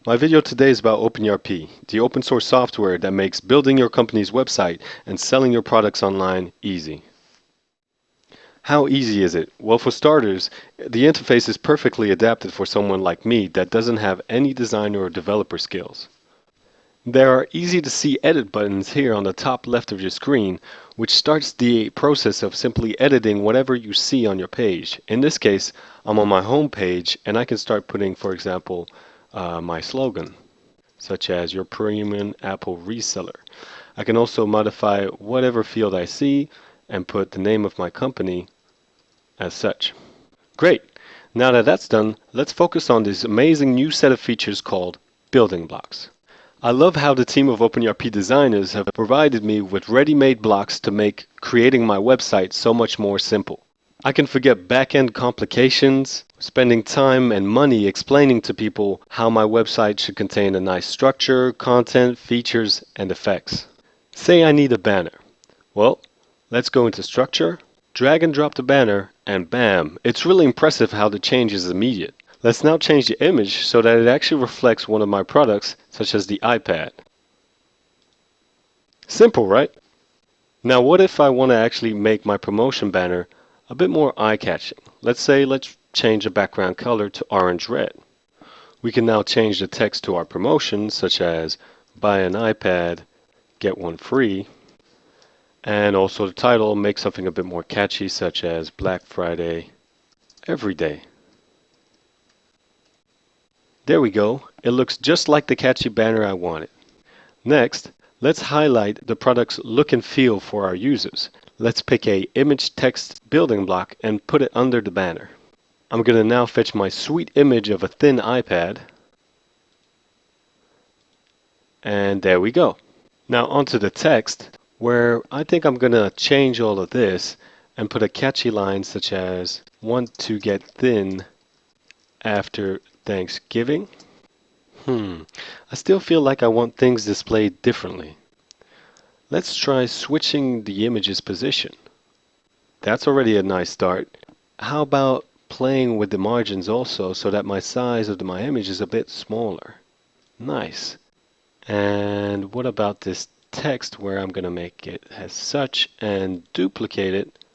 My video today is about OpenERP, the open source software that makes building your company's website and selling your products online easy. How easy is it? Well, for starters, the interface is perfectly adapted for someone like me that doesn't have any designer or developer skills. There are easy to see edit buttons here on the top left of your screen, which starts the process of simply editing whatever you see on your page. In this case, I'm on my home page and I can start putting, for example, my slogan, such as your premium Apple reseller. I can also modify whatever field I see and put the name of my company as such. Great! Now that that's done, let's focus on this amazing new set of features called building blocks. I love how the team of OpenERP designers have provided me with ready-made blocks to make creating my website so much more simple. I can forget back-end complications, spending time and money explaining to people how my website should contain a nice structure, content, features, and effects. Say I need a banner. Well, let's go into structure, drag and drop the banner, and bam! It's really impressive how the change is immediate. Let's now change the image so that it actually reflects one of my products, such as the iPad. Simple, right? Now what if I want to actually make my promotion banner a bit more eye-catching? Let's change the background color to orange-red. We can now change the text to our promotion, such as buy an iPad, get one free. And also the title, make something a bit more catchy, such as Black Friday every day. There we go. It looks just like the catchy banner I wanted. Next, let's highlight the product's look and feel for our users. Let's pick a image text building block and put it under the banner. I'm going to now fetch my sweet image of a thin iPad. And there we go. Now onto the text, where I think I'm going to change all of this and put a catchy line such as want to get thin after Thanksgiving. I still feel like I want things displayed differently. Let's try switching the image's position. That's already a nice start. How about playing with the margins also so that my size of my image is a bit smaller? Nice. And what about this text where I'm going to make it as such and duplicate it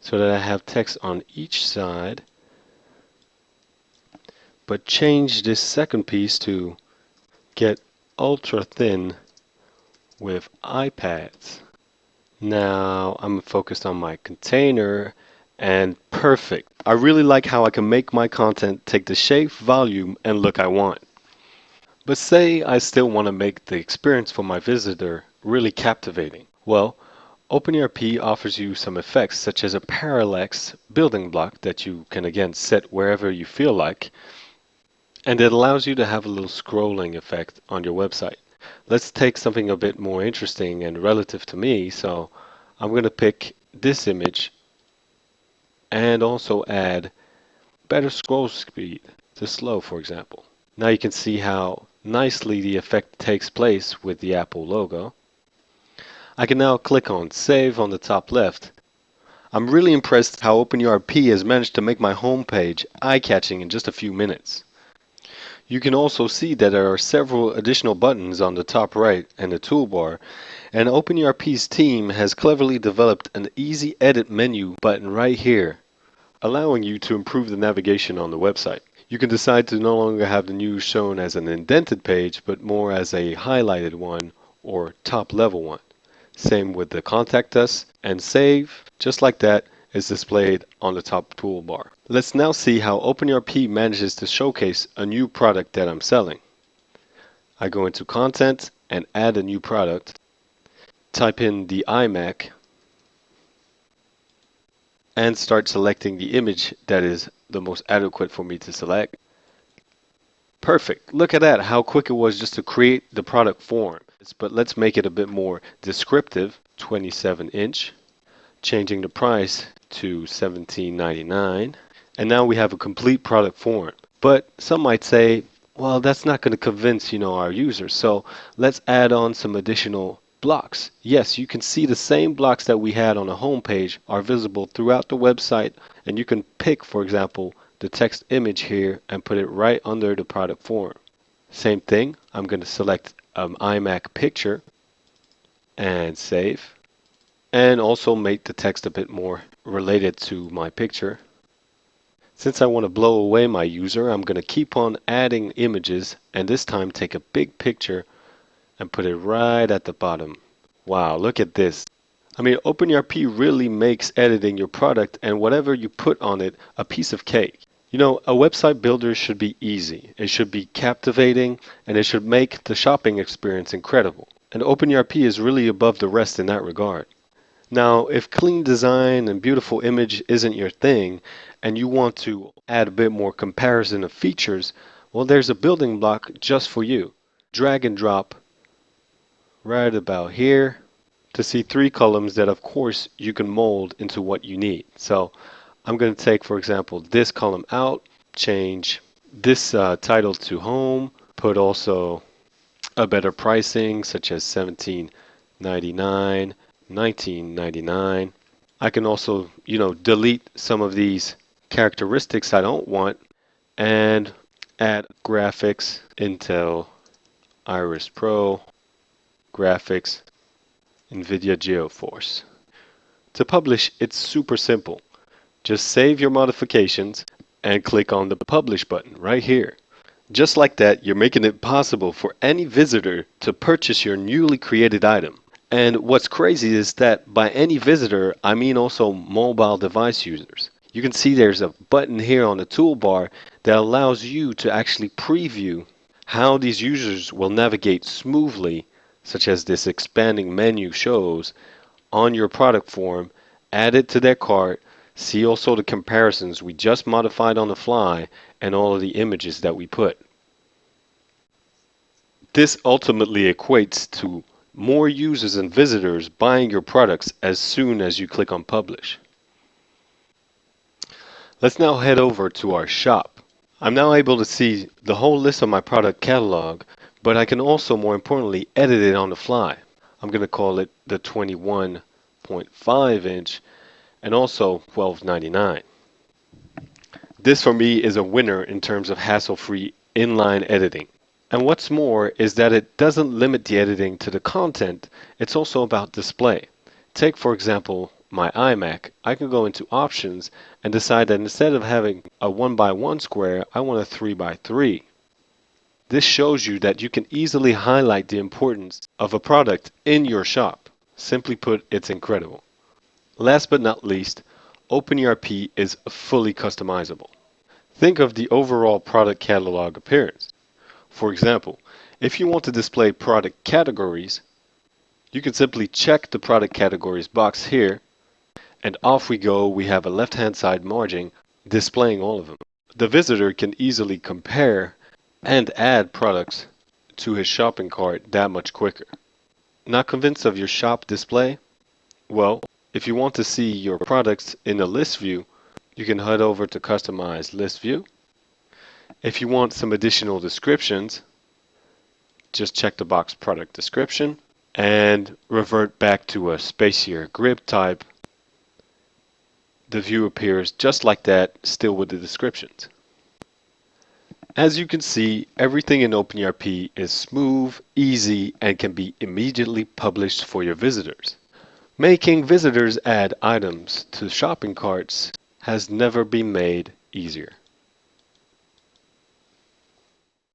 so that I have text on each side, but change this second piece to get ultra thin with iPads. Now I'm focused on my container and perfect. I really like how I can make my content take the shape, volume, and look I want. But say I still want to make the experience for my visitor really captivating. Well, OpenERP offers you some effects such as a parallax building block that you can again set wherever you feel like, and it allows you to have a little scrolling effect on your website. Let's take something a bit more interesting and relative to me, so I'm going to pick this image and also add better scroll speed to slow, for example. Now you can see how nicely the effect takes place with the Apple logo. I can now click on Save on the top left. I'm really impressed how OpenERP has managed to make my homepage eye-catching in just a few minutes. You can also see that there are several additional buttons on the top right and the toolbar, and OpenERP's team has cleverly developed an easy edit menu button right here, allowing you to improve the navigation on the website. You can decide to no longer have the news shown as an indented page, but more as a highlighted one or top level one. Same with the Contact Us and Save, just like that, is displayed on the top toolbar. Let's now see how OpenERP manages to showcase a new product that I'm selling. I go into Content and add a new product, type in the iMac, and start selecting the image that is the most adequate for me to select. Perfect. Look at that, how quick it was just to create the product form. But let's make it a bit more descriptive, 27-inch, changing the price to $17.99. And now we have a complete product form. But some might say, well, that's not going to convince, our users. So let's add on some additional blocks. Yes, you can see the same blocks that we had on the home page are visible throughout the website, and you can pick, for example, the text image here and put it right under the product form. Same thing, I'm going to select iMac picture and save. And also make the text a bit more related to my picture. Since I want to blow away my user, I'm going to keep on adding images and this time take a big picture and put it right at the bottom. Wow, look at this. I mean, OpenERP really makes editing your product and whatever you put on it a piece of cake. You know, a website builder should be easy. It should be captivating and it should make the shopping experience incredible. And OpenERP is really above the rest in that regard. Now, if clean design and beautiful image isn't your thing and you want to add a bit more comparison of features, well, there's a building block just for you. Drag and drop right about here to see three columns that, of course, you can mold into what you need. So I'm going to take, for example, this column out, change this title to home, put also a better pricing such as $17.99, $19.99. I can also, delete some of these characteristics I don't want and add graphics, Intel Iris Pro, graphics, NVIDIA GeoForce. To publish, it's super simple. Just save your modifications and click on the Publish button right here. Just like that, you're making it possible for any visitor to purchase your newly created item. And what's crazy is that by any visitor, I mean also mobile device users. You can see there's a button here on the toolbar that allows you to actually preview how these users will navigate smoothly, such as this expanding menu shows, on your product form, add it to their cart, see also the comparisons we just modified on the fly, and all of the images that we put. This ultimately equates to more users and visitors buying your products as soon as you click on Publish. Let's now head over to our shop. I'm now able to see the whole list of my product catalog, but I can also, more importantly, edit it on the fly. I'm going to call it the 21.5 inch and also $12.99. This for me is a winner in terms of hassle-free inline editing. And what's more is that it doesn't limit the editing to the content, it's also about display. Take for example my iMac. I can go into options and decide that instead of having a 1 by 1 square, I want a 3 by 3. This shows you that you can easily highlight the importance of a product in your shop. Simply put, it's incredible. Last but not least, OpenERP is fully customizable. Think of the overall product catalog appearance. For example, if you want to display product categories, you can simply check the product categories box here, and off we go. We have a left-hand side margin displaying all of them. The visitor can easily compare and add products to his shopping cart that much quicker. Not convinced of your shop display? Well, if you want to see your products in a list view, you can head over to Customize List View. If you want some additional descriptions, just check the box Product Description and revert back to a spacier grid type. The view appears just like that, still with the descriptions. As you can see, everything in OpenERP is smooth, easy, and can be immediately published for your visitors. Making visitors add items to shopping carts has never been made easier.